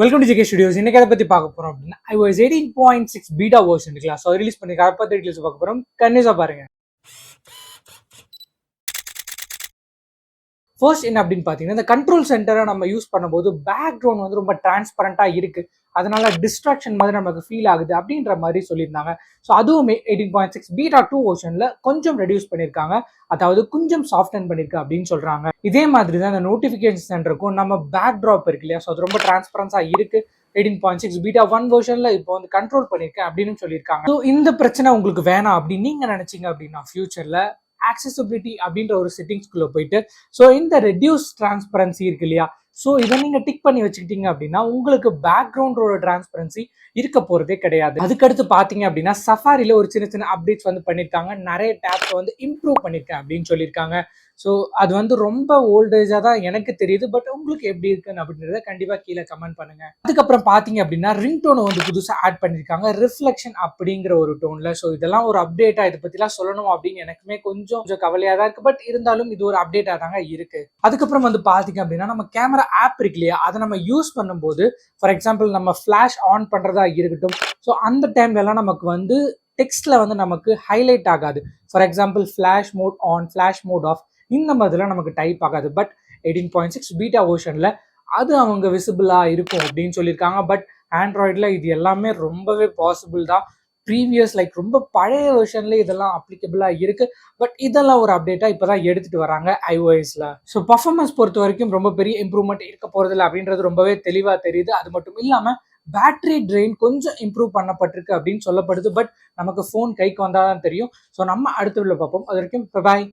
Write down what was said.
Welcome to GK studios. இன்னைக்கு அதை பத்தி பார்க்க போறோம் அப்படின்னா iOS 18.6 பீட்டா வெர்ஷன் இருக்குல்ல, ஸோ ரிலீஸ் பண்ணி அதை பத்தி டீடைல்ஸ் பார்க்க போறோம். கண்டிப்பா பாருங்க. ஃபர்ஸ்ட் என்ன அப்படின்னு பார்த்தீங்கன்னா, இந்த கண்ட்ரோல் சென்டரை நம்ம யூஸ் பண்ணும்போது பேக்ரவுண்ட் வந்து ரொம்ப டிரான்ஸ்பரண்டாக இருக்கு, அதனால டிஸ்ட்ராக்ஷன் மாதிரி நமக்கு ஃபீல் ஆகுது அப்படின்ற மாதிரி சொல்லியிருந்தாங்க. ஸோ அதுவுமே 18.6 பீட்டா 2 வெர்ஷன்ல கொஞ்சம் ரெடியூஸ் பண்ணியிருக்காங்க, அதாவது கொஞ்சம் சாஃப்டன் பண்ணியிருக்கு அப்படின்னு சொல்றாங்க. இதே மாதிரி தான் இந்த நோட்டிஃபிகேஷன் சென்டருக்கும் நம்ம பேக் ட்ராப் இருக்கு இல்லையா, ஸோ அது ரொம்ப டிரான்ஸ்பரன்ஸாக இருக்கு. 18.6 பீட்டா 1 வெர்ஷன்ல இப்போ வந்து கண்ட்ரோல் பண்ணியிருக்கேன் அப்படின்னு சொல்லியிருக்காங்க. ஸோ இந்த பிரச்சனை உங்களுக்கு வேணாம் அப்படின்னு நீங்க நினைச்சீங்க அப்படின்னா ஃபியூச்சர்ல ஆக்சசிபிலிட்டி அப்படின்ற ஒரு செட்டிங்ஸ்குள்ள போயிட்டு ஸோ இந்த ரெடியூஸ் டிரான்ஸ்பரன்சி இருக்கு இல்லையா, ஸோ இதை நீங்க டிக் பண்ணி வச்சுக்கிட்டீங்க அப்படின்னா உங்களுக்கு பேக்ரவுண்டோட டிரான்ஸ்பரன்சி இருக்க போறதே கிடையாது. அதுக்கடுத்து பாத்தீங்க அப்படின்னா சஃபாரில ஒரு சின்ன சின்ன அப்டேட்ஸ் வந்து பண்ணிருக்காங்க, நிறைய டேப்ஸ் வந்து இம்ப்ரூவ் பண்ணிருக்கேன் அப்படின்னு சொல்லியிருக்காங்க. ஸோ அது வந்து ரொம்ப ஓல்டேஜா தான் எனக்கு தெரியுது, பட் உங்களுக்கு எப்படி இருக்குன்னு அப்படின்றத கண்டிப்பா கீழே கமெண்ட் பண்ணுங்க. அதுக்கப்புறம் பாத்தீங்க அப்படின்னா ரிங் டோனை வந்து புதுசா ஆட் பண்ணிருக்காங்க, ரிஃப்ளெக்ஷன் அப்படிங்கிற ஒரு டோன்ல. ஸோ இதெல்லாம் ஒரு அப்டேட்டா, இதை பத்திலாம் சொல்லணும் அப்படின்னு எனக்குமே கொஞ்சம் கவலையா தான் இருக்கு, பட் இருந்தாலும் இது ஒரு அப்டேட்டா தாங்க இருக்கு. அதுக்கப்புறம் வந்து பாத்தீங்க அப்படின்னா நம்ம கேமரா ஆப் இருக்கு இல்லையா, அதை நம்ம யூஸ் பண்ணும்போது ஃபார் எக்ஸாம்பிள் நம்ம ஃபிளாஷ் ஆன் பண்றதா இருக்கட்டும், ஸோ அந்த டைம்ல எல்லாம் நமக்கு வந்து டெக்ஸ்ட்ல வந்து நமக்கு ஹைலைட் ஆகாது. For example flash mode on, flash mode off, இந்த மாதிரிலாம் நமக்கு டைப் ஆகாது. பட் 18.6 பீட்டா வெர்ஷன்ல அது அவங்க விசிபிளா இருக்கும் அப்படின்னு சொல்லியிருக்காங்க. பட் ஆண்ட்ராய்டில் இது எல்லாமே ரொம்பவே பாசிபிள் தான். ப்ரீவியஸ் ரொம்ப பழைய வெர்ஷன்ல இதெல்லாம் அப்ளிகபிளா இருக்கு, பட் இதெல்லாம் ஒரு அப்டேட்டா இப்பதான் எடுத்துட்டு வராங்க iOSல. ஸோ பர்ஃபார்மன்ஸ் பொறுத்த வரைக்கும் ரொம்ப பெரிய இம்ப்ரூவ்மெண்ட் இருக்க போறதில்ல அப்படின்றது ரொம்பவே தெளிவா தெரியுது. அது மட்டும் இல்லாம பேட்டரி ட்ரெயின் கொஞ்சம் இம்ப்ரூவ் பண்ணப்பட்டிருக்கு அப்படின்னு சொல்லப்படுது, பட் நமக்கு ஃபோன் கைக்கு வந்தாதான் தெரியும். ஸோ நம்ம அடுத்த வீடியோல பார்ப்போம். அது வரைக்கும் பாய்.